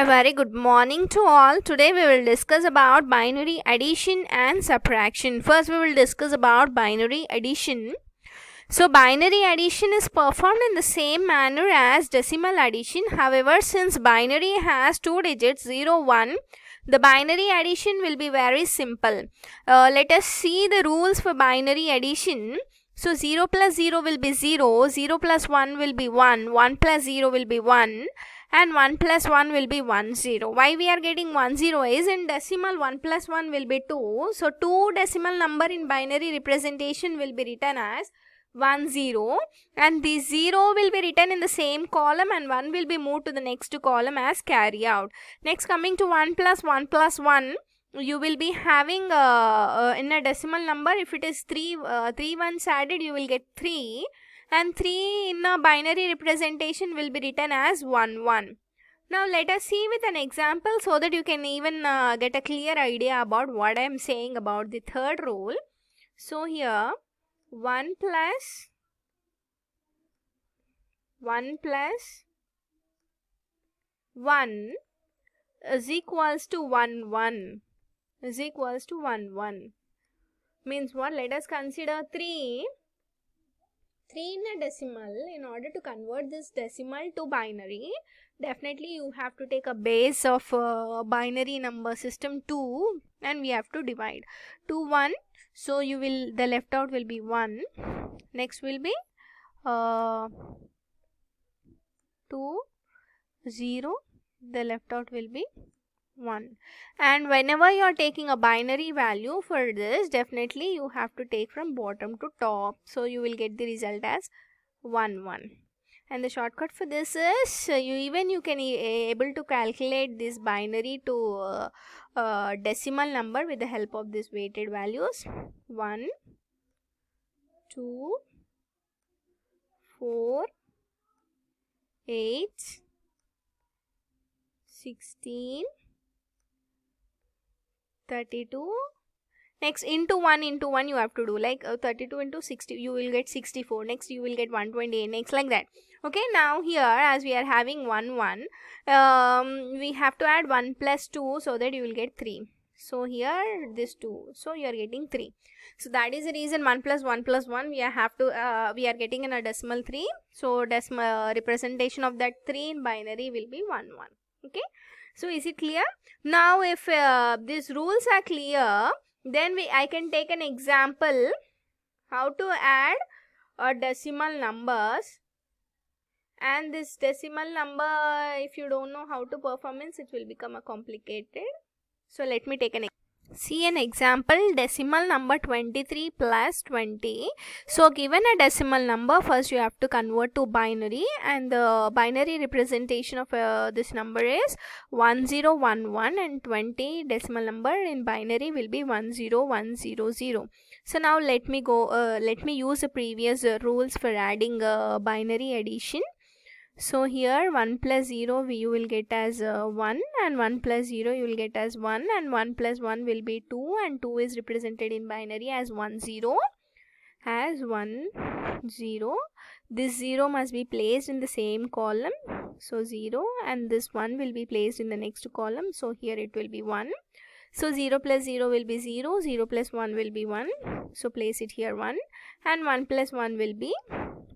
very good morning to all. Today we will discuss about binary addition and subtraction. First we will discuss about binary addition. So binary addition is performed in the same manner as decimal addition. However, since binary has two digits 0, 1, the binary addition will be very simple. Let us see the rules for binary addition. So 0 plus 0 will be 0, 0 plus 1 will be 1, 1 plus 0 will be 1 and 1 plus 1 will be 1, 0. Why we are getting 1, 0 is in decimal 1 plus 1 will be 2. So 2 decimal number in binary representation will be written as 1, 0 and the 0 will be written in the same column and 1 will be moved to the next column as carry out. Next, coming to 1 plus 1, you will be having in a decimal number, if it is 3 ones added, you will get 3 and 3 in a binary representation will be written as 1, 1. Now let us see with an example so that you can even get a clear idea about what I am saying about the third rule. So here 1 plus 1 is equals to 1, 1 is equals to 1, 1. Means what? Let us consider 3 in a decimal. In order to convert this decimal to binary, definitely you have to take a base of binary number system 2 and we have to divide 2, 1. So you will, the left out will be 1. Next will be 2, 0. The left out will be 1. And whenever you are taking a binary value for this, definitely you have to take from bottom to top. So you will get the result as 1, 1. And the shortcut for this is you can able to calculate this binary to decimal number with the help of these weighted values. 1, 2, 4, 8, 16, 32. Next, into 1 you have to do, like 32 into 60, you will get 64. Next you will get 128. Next, like that. Okay, now here as we are having 1, 1, we have to add 1 plus 2 so that you will get 3. So here this 2, so you are getting 3. So that is the reason 1 plus 1 plus 1 we are getting in a decimal 3. So decimal representation of that 3 in binary will be 1, 1. Okay, so is it clear? Now if these rules are clear, then I can take an example how to add decimal numbers. And this decimal number, if you don't know how to perform it will become a complicated. So let me take an example, decimal number 23 plus 20. So given a decimal number, first you have to convert to binary, and the binary representation of this number is 1011 and 20 decimal number in binary will be 10100. So now let me use the previous rules for adding binary addition. So here 1 plus 0 you will get as 1 and 1 plus 0 you will get as 1 and 1 plus 1 will be 2 and 2 is represented in binary as 1, 0. As 1, 0. This 0 must be placed in the same column. So 0 and this 1 will be placed in the next column. So here it will be 1. So 0 plus 0 will be 0. 0 plus 1 will be 1. So place it here 1 and 1 plus 1 will be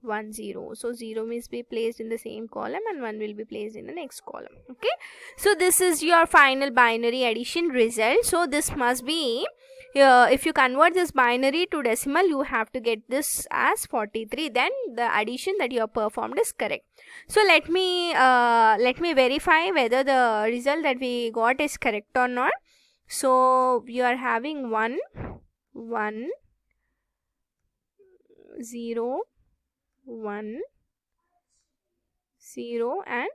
1, 0. So 0 must be placed in the same column and 1 will be placed in the next column. Okay, so this is your final binary addition result. So this must be if you convert this binary to decimal, you have to get this as 43. Then the addition that you have performed is correct. So let me verify whether the result that we got is correct or not. So you are having 1, 1, 0, 1, 0 and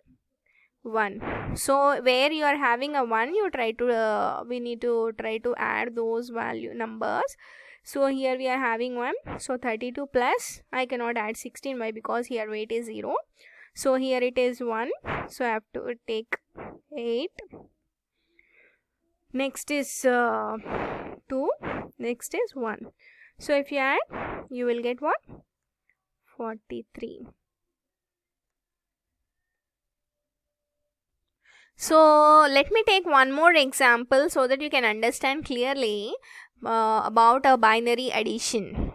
1. So where you are having a 1, you try to we need to try to add those value numbers. So here we are having 1. So 32 plus, I cannot add 16. Why? Because here weight is 0. So here it is 1. So I have to take 8. Next is 2. Next is 1. So if you add, you will get what? 43. So let me take one more example so that you can understand clearly about a binary addition.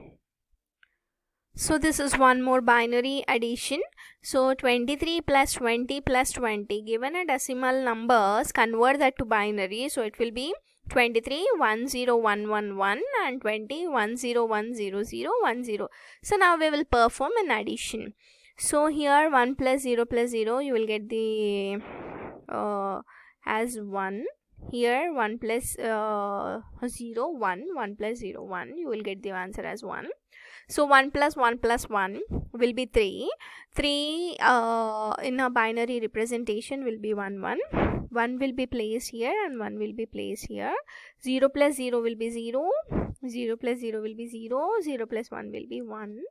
So this is one more binary addition. So 23 plus 20 plus 20, given a decimal numbers, convert that to binary. So it will be 23 10111 and 20 1010010. So now we will perform an addition. So here 1 plus 0 plus 0, you will get the as 1. Here 1 plus 0 1, 1 plus 0 1, you will get the answer as 1. So 1 plus 1 plus 1 will be 3. 3 in a binary representation will be 1 1. 1 will be placed here and 1 will be placed here. 0 plus 0 will be 0. 0 plus 0 will be 0. 0 plus 1 will be 1.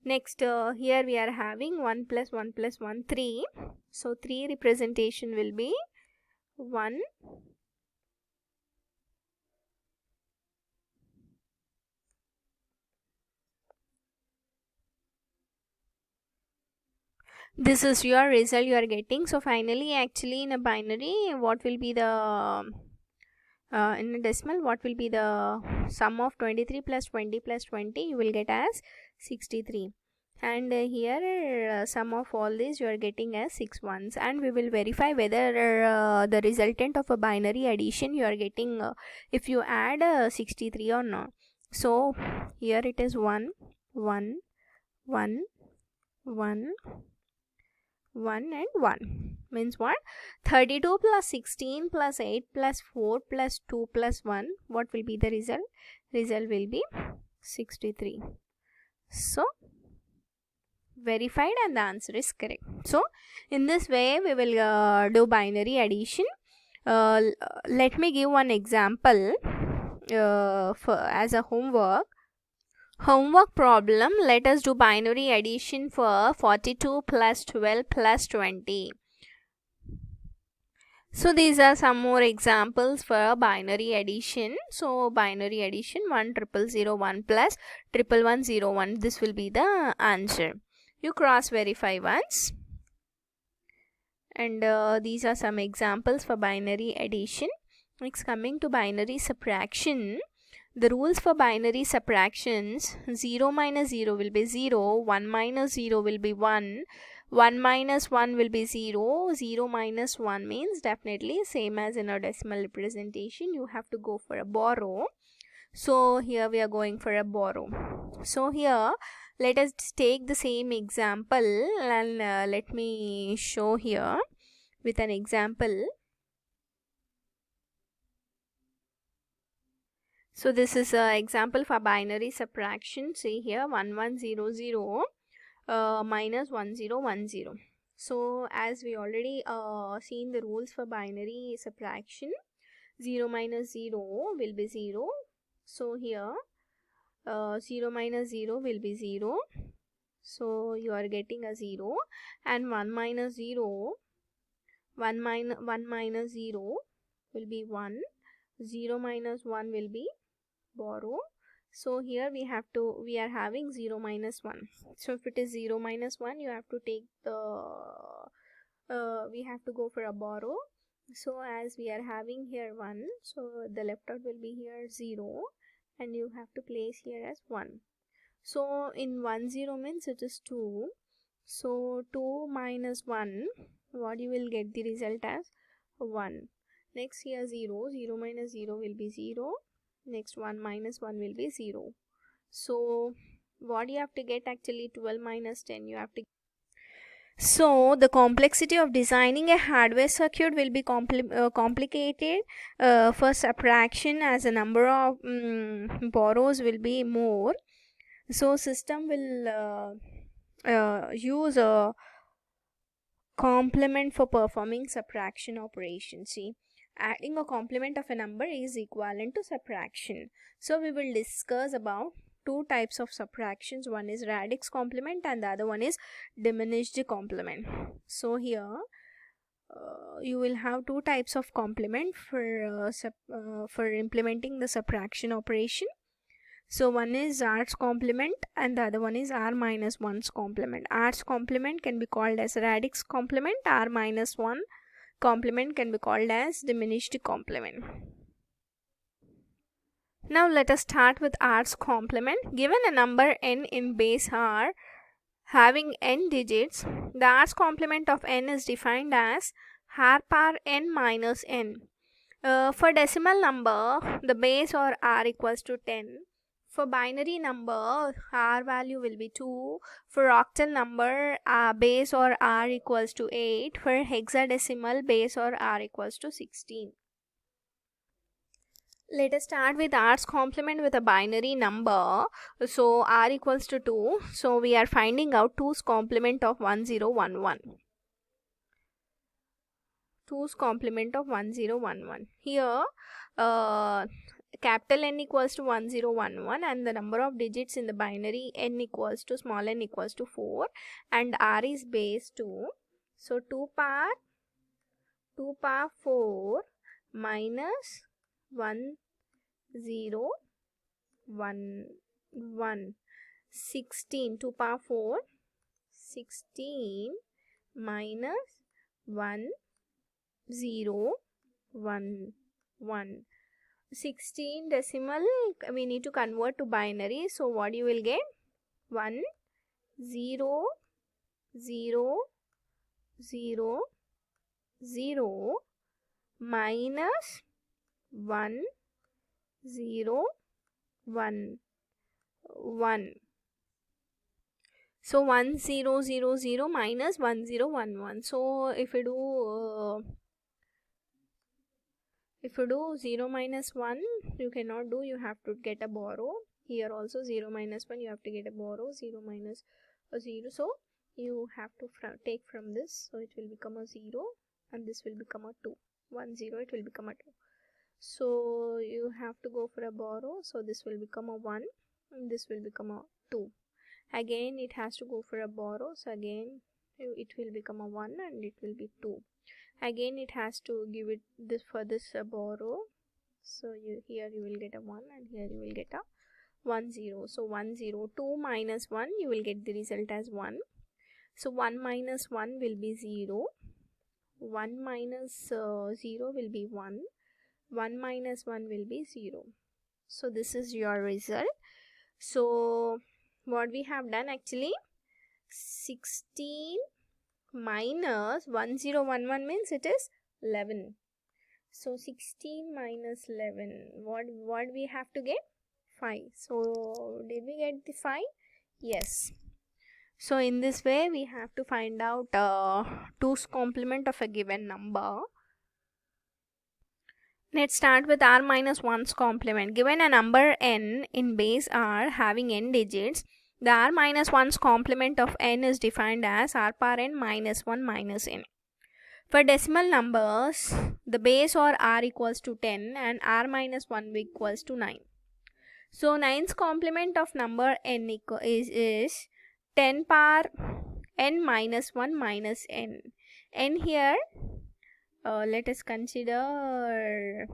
Next, here we are having 1 plus 1 plus 1, 3. So 3 representation will be 1. This is your result you are getting. So finally, actually in a binary, what will be the in a decimal, what will be the sum of 23 plus 20 plus 20? You will get as 63. And here sum of all these you are getting as 6 ones, and we will verify whether the resultant of a binary addition you are getting if you add 63 or not. So here it is 1 1 1 1 1 and 1 means what? 32 plus 16 plus 8 plus 4 plus 2 plus 1, what will be the result? Result will be 63. So verified and the answer is correct. So in this way we will do binary addition. Let me give one example as a homework problem. Let us do binary addition for 42 plus 12 plus 20. So these are some more examples for binary addition. So binary addition 10001 plus 11101, this will be the answer. You cross verify once. And these are some examples for binary addition. Next, coming to binary subtraction. The rules for binary subtractions: 0 minus 0 will be 0, 1 minus 0 will be 1, 1 minus 1 will be 0, 0 minus 1 means definitely same as in a decimal representation, you have to go for a borrow. So here we are going for a borrow. So here let us take the same example and let me show here with an example. So this is an example for binary subtraction. See here 1100 minus 1010. So as we already seen the rules for binary subtraction, 0 minus 0 will be 0. So here 0 minus 0 will be 0. So you are getting a 0, and 1 minus 0, 1 minus 0 will be 1. 0 minus 1 will be borrow. So here we are having 0 minus 1. So if it is 0 minus 1, you have to take we have to go for a borrow. So as we are having here 1, so the left out will be here 0, and you have to place here as 1. So in 10 means it is 2. So 2 minus 1, what you will get the result as 1. Next here 0, 0 minus 0 will be 0. Next 1 minus 1 will be 0. So what you have to get actually 12 minus 10 you have to. So the complexity of designing a hardware circuit will be complicated. For subtraction, as a number of borrows will be more. So system will use a complement for performing subtraction operation. See, adding a complement of a number is equivalent to subtraction. So we will discuss about two types of subtractions. One is radix complement and the other one is diminished complement. So here you will have two types of complement for implementing the subtraction operation. So one is r's complement and the other one is r minus 1's complement. R's complement can be called as radix complement. R minus 1 complement can be called as diminished complement. Now let us start with r's complement. Given a number n in base r having n digits, the r's complement of n is defined as r power n minus n. For decimal number, the base or r equals to 10. For binary number, r value will be 2. For octal number, base or r equals to 8. For hexadecimal, base or r equals to 16. Let us start with r's complement with a binary number. So r equals to 2. So we are finding out 2's complement of 1011. 2's complement of 1011. Here capital N equals to 1011 and the number of digits in the binary n equals to small n equals to 4 and r is base 2. So 2 power 4 minus 1 0 1 1 16. 2 power 4 16 minus 1 0 1 1. 16 decimal we need to convert to binary. So what you will get? 1 0 0 0 0 minus 1 0 1 1. So 1 0 0 0 minus 1 0 1 1. So if you do 0 minus 1, you cannot do, you have to get a borrow. Here also 0 minus 1, you have to get a borrow. 0 minus a 0. So you have to take from this. So it will become a 0 and this will become a 2. 1 0, it will become a 2. So you have to go for a borrow. So this will become a 1 and this will become a 2. Again it has to go for a borrow. So again it will become a 1 and it will be 2. Again it has to give it this for this borrow. So here you will get a 1 and here you will get a 1 0. So 1 0. 2 minus 1, you will get the result as 1. So 1 minus 1 will be 0. 1 minus 0 will be 1. 1 minus 1 will be 0. So this is your result. So what we have done actually, 16 minus 1011 means it is 11. So 16 minus 11, what we have to get? 5. So did we get the 5? Yes. So in this way we have to find out 2's complement of a given number. Let's start with r minus 1's complement. Given a number n in base r having n digits, the r minus 1's complement of n is defined as r power n minus 1 minus n. For decimal numbers, the base or r equals to 10 and r minus 1 equals to 9. So 9's complement of number n is 10 power n minus 1 minus n. N here let us consider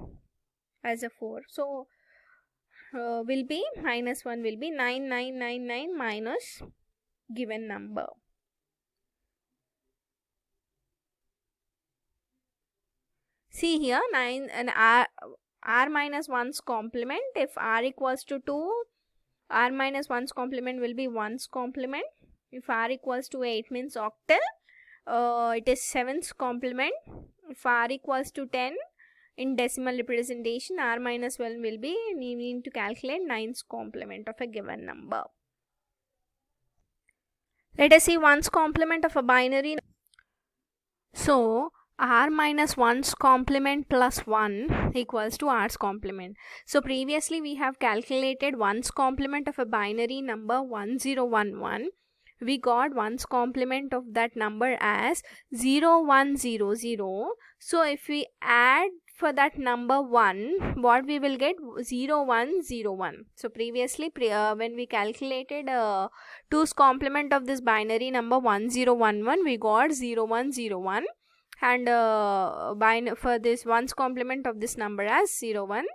as a 4. So will be minus 1 will be 9999 minus given number. See here 9 and r minus 1's complement. If r equals to 2, r minus 1's complement will be 1's complement. If r equals to 8 means octal, it is 7's complement. If r equals to 10 in decimal representation, r minus 1 will be, we need to calculate 9's complement of a given number. Let us see 1's complement of a binary. So r minus 1's complement plus 1 equals to r's complement. So previously we have calculated 1's complement of a binary number 1011. We got 1's complement of that number as 0100. So if we add for that number 1, what we will get? 0101. So previously when we calculated 2's complement of this binary number 1011, we got 0101 and for this 1's complement of this number as 0100.